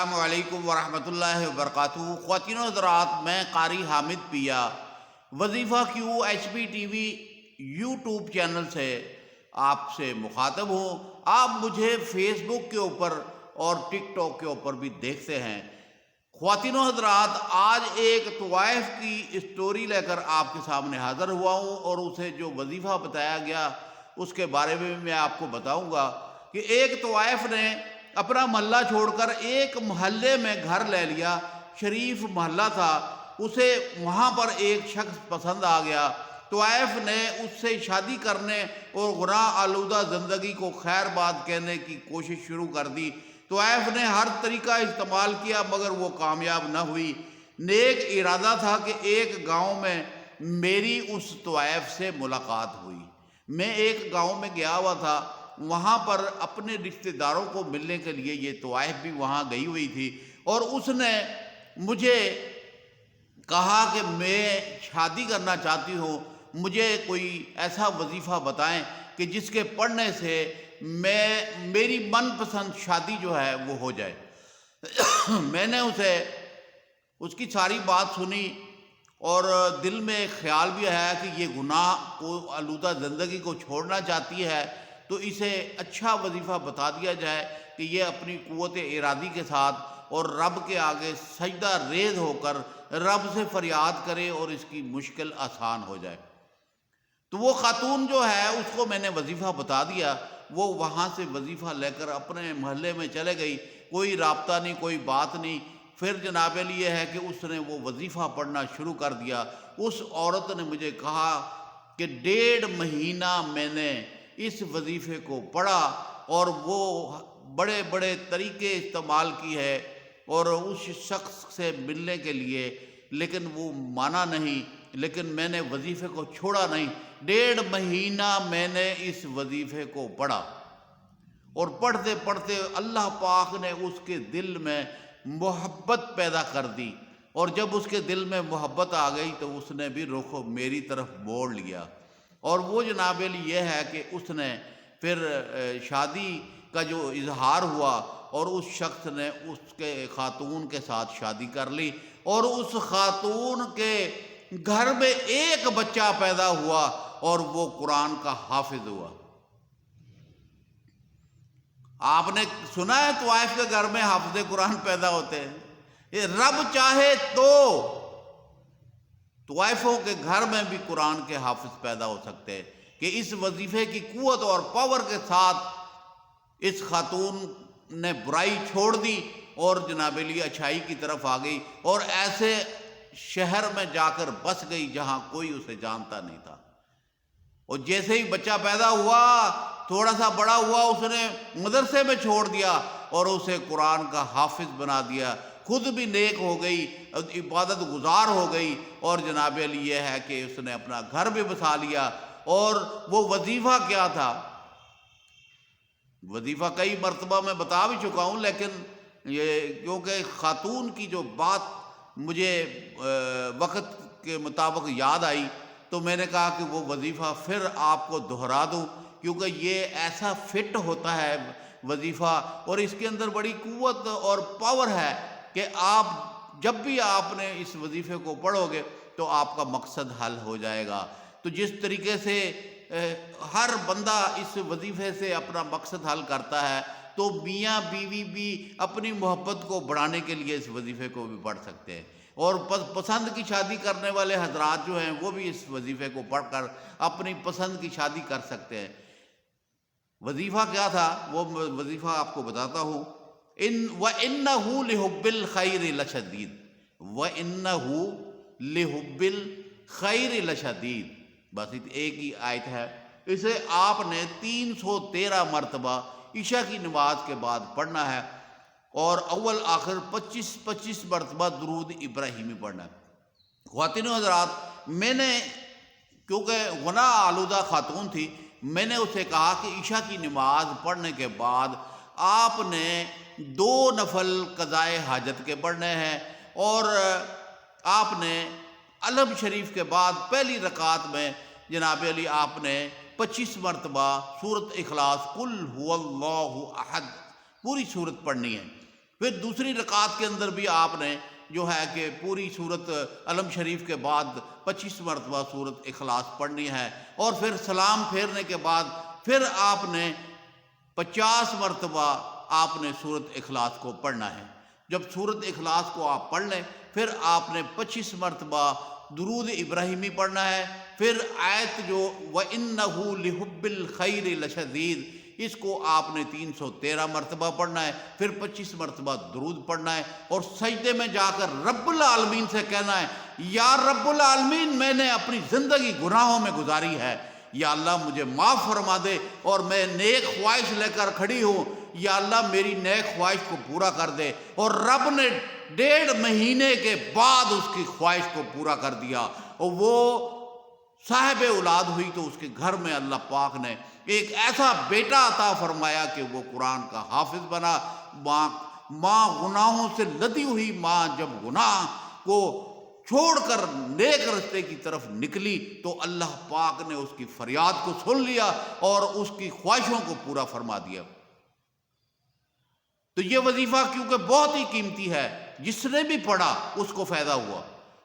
السلام علیکم ورحمۃ اللہ وبرکاتہ۔ خواتین و حضرات، میں قاری حامد پیا وظیفہ Q H P T V YouTube channel سے آپ سے مخاطب ہوں۔ آپ مجھے فیس بک کے اوپر اور ٹک ٹاک کے اوپر بھی دیکھتے ہیں۔ خواتین و حضرات، آج ایک طوائف کی اسٹوری لے کر آپ کے سامنے حاضر ہوا ہوں، اور اسے جو وظیفہ بتایا گیا اس کے بارے میں آپ کو بتاؤں گا کہ ایک طوائف نے اپنا محلہ چھوڑ کر ایک محلے میں گھر لے لیا۔ شریف محلہ تھا، اسے وہاں پر ایک شخص پسند آ گیا۔ طوائف نے اس سے شادی کرنے اور گناہ آلودہ زندگی کو خیر بات کہنے کی کوشش شروع کر دی۔ طوائف نے ہر طریقہ استعمال کیا مگر وہ کامیاب نہ ہوئی۔ نیک ارادہ تھا کہ ایک گاؤں میں میری اس طوائف سے ملاقات ہوئی۔ میں ایک گاؤں میں گیا ہوا تھا، وہاں پر اپنے رشتہ داروں کو ملنے کے لیے یہ طوائف بھی وہاں گئی ہوئی تھی، اور اس نے مجھے کہا کہ میں شادی کرنا چاہتی ہوں، مجھے کوئی ایسا وظیفہ بتائیں کہ جس کے پڑھنے سے میری من پسند شادی جو ہے وہ ہو جائے۔ میں نے اس کی ساری بات سنی، اور دل میں ایک خیال بھی آیا کہ یہ گناہ کو آلودہ زندگی کو چھوڑنا چاہتی ہے، تو اسے اچھا وظیفہ بتا دیا جائے کہ یہ اپنی قوت ارادی کے ساتھ اور رب کے آگے سجدہ ریز ہو کر رب سے فریاد کرے اور اس کی مشکل آسان ہو جائے۔ تو وہ خاتون جو ہے اس کو میں نے وظیفہ بتا دیا، وہ وہاں سے وظیفہ لے کر اپنے محلے میں چلے گئی۔ کوئی رابطہ نہیں، کوئی بات نہیں۔ پھر جناب علی یہ ہے کہ اس نے وہ وظیفہ پڑھنا شروع کر دیا۔ اس عورت نے مجھے کہا کہ 1.5 مہینہ میں نے اس وظیفے کو پڑھا، اور وہ بڑے بڑے طریقے استعمال کی ہے اور اس شخص سے ملنے کے لیے، لیکن وہ مانا نہیں، لیکن میں نے وظیفے کو چھوڑا نہیں۔ 1.5 مہینہ میں نے اس وظیفے کو پڑھا، اور پڑھتے پڑھتے اللہ پاک نے اس کے دل میں محبت پیدا کر دی، اور جب اس کے دل میں محبت آ گئی تو اس نے بھی رخ میری طرف موڑ لیا۔ اور وہ جناب علی یہ ہے کہ اس نے پھر شادی کا جو اظہار ہوا، اور اس شخص نے اس کے خاتون کے ساتھ شادی کر لی، اور اس خاتون کے گھر میں ایک بچہ پیدا ہوا، اور وہ قرآن کا حافظ ہوا۔ آپ نے سنا ہے طوائف کے گھر میں حافظ قرآن پیدا ہوتے ہیں؟ یہ رب چاہے تو طوائفوں کے گھر میں بھی قرآن کے حافظ پیدا ہو سکتے ہیں، کہ اس وظیفے کی قوت اور پاور کے ساتھ اس خاتون نے برائی چھوڑ دی اور جناب علی اچھائی کی طرف آ گئی، اور ایسے شہر میں جا کر بس گئی جہاں کوئی اسے جانتا نہیں تھا۔ اور جیسے ہی بچہ پیدا ہوا، تھوڑا سا بڑا ہوا، اس نے مدرسے میں چھوڑ دیا اور اسے قرآن کا حافظ بنا دیا۔ خود بھی نیک ہو گئی، عبادت گزار ہو گئی، اور جناب علی یہ ہے کہ اس نے اپنا گھر بھی بسا لیا۔ اور وہ وظیفہ کیا تھا؟ وظیفہ کئی مرتبہ میں بتا بھی چکا ہوں، لیکن یہ کیونکہ خاتون کی جو بات مجھے وقت کے مطابق یاد آئی، تو میں نے کہا کہ وہ وظیفہ پھر آپ کو دہرا دوں، کیونکہ یہ ایسا فٹ ہوتا ہے وظیفہ، اور اس کے اندر بڑی قوت اور پاور ہے کہ آپ جب بھی آپ نے اس وظیفے کو پڑھو گے تو آپ کا مقصد حل ہو جائے گا۔ تو جس طریقے سے ہر بندہ اس وظیفے سے اپنا مقصد حل کرتا ہے، تو میاں بیوی بھی اپنی محبت کو بڑھانے کے لیے اس وظیفے کو بھی پڑھ سکتے ہیں، اور پسند کی شادی کرنے والے حضرات جو ہیں وہ بھی اس وظیفے کو پڑھ کر اپنی پسند کی شادی کر سکتے ہیں۔ وظیفہ کیا تھا؟ وہ وظیفہ آپ کو بتاتا ہوں۔ وَإِنَّهُ لِحُبِّ الْخَيْرِ لَشَدِيدٌ، وَإِنَّهُ لِحُبِّ الْخَيْرِ لَشَدِيدٌ، بس ایک ہی آیت ہے۔ اسے آپ نے 313 مرتبہ عشاء کی نماز کے بعد پڑھنا ہے، اور اول آخر 25 مرتبہ درود ابراہیمی پڑھنا ہے۔ خواتین و حضرات، میں نے کیونکہ گناہ آلودہ خاتون تھی، میں نے اسے کہا کہ عشاء کی نماز پڑھنے کے بعد آپ نے 2 نفل قضائے حاجت کے پڑھنے ہیں، اور آپ نے علم شریف کے بعد پہلی رکعت میں جناب علی آپ نے 25 مرتبہ سورۃ اخلاص قل هو اللہ احد پوری سورت پڑھنی ہے۔ پھر دوسری رکعت کے اندر بھی آپ نے جو ہے کہ پوری سورت علم شریف کے بعد 25 مرتبہ سورت اخلاص پڑھنی ہے، اور پھر سلام پھیرنے کے بعد پھر آپ نے 50 مرتبہ آپ نے سورت اخلاص کو پڑھنا ہے۔ جب سورت اخلاص کو آپ پڑھ لیں پھر آپ نے 25 مرتبہ درود ابراہیمی پڑھنا ہے، پھر آیت جو وَإِنَّهُ لِحُبِّ الْخَيْرِ لَشَدِيدٌ اس کو آپ نے 313 مرتبہ پڑھنا ہے، پھر 25 مرتبہ درود پڑھنا ہے، اور سجدے میں جا کر رب العالمین سے کہنا ہے یا رب العالمین میں نے اپنی زندگی گناہوں میں گزاری ہے، یا اللہ مجھے معاف فرما دے، اور میں نیک خواہش لے کر کھڑی ہوں، یا اللہ میری نیک خواہش کو پورا کر دے۔ اور رب نے 1.5 مہینے کے بعد اس کی خواہش کو پورا کر دیا، اور وہ صاحب اولاد ہوئی تو اس کے گھر میں اللہ پاک نے ایک ایسا بیٹا عطا فرمایا کہ وہ قرآن کا حافظ بنا۔ ماں گناہوں سے لدی ہوئی ماں جب گناہ کو چھوڑ کر نیک رستے کی طرف نکلی تو اللہ پاک نے اس کی فریاد کو سن لیا اور اس کی خواہشوں کو پورا فرما دیا۔ تو یہ وظیفہ کیونکہ بہت ہی قیمتی ہے، جس نے بھی پڑھا اس کو فائدہ ہوا،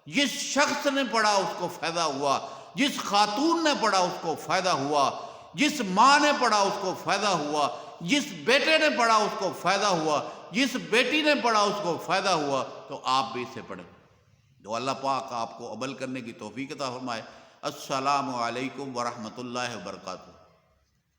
جس شخص نے پڑھا اس کو فائدہ ہوا، جس خاتون نے پڑھا اس کو فائدہ ہوا، جس ماں نے پڑھا اس کو فائدہ ہوا، جس بیٹے نے پڑھا اس کو فائدہ ہوا، جس بیٹی نے پڑھا اس کو فائدہ ہوا۔ تو آپ بھی اسے پڑھیں، تو اللہ پاک آپ کو عمل کرنے کی توفیق عطا فرمائے۔ السلام علیکم ورحمۃ اللہ وبرکاتہ۔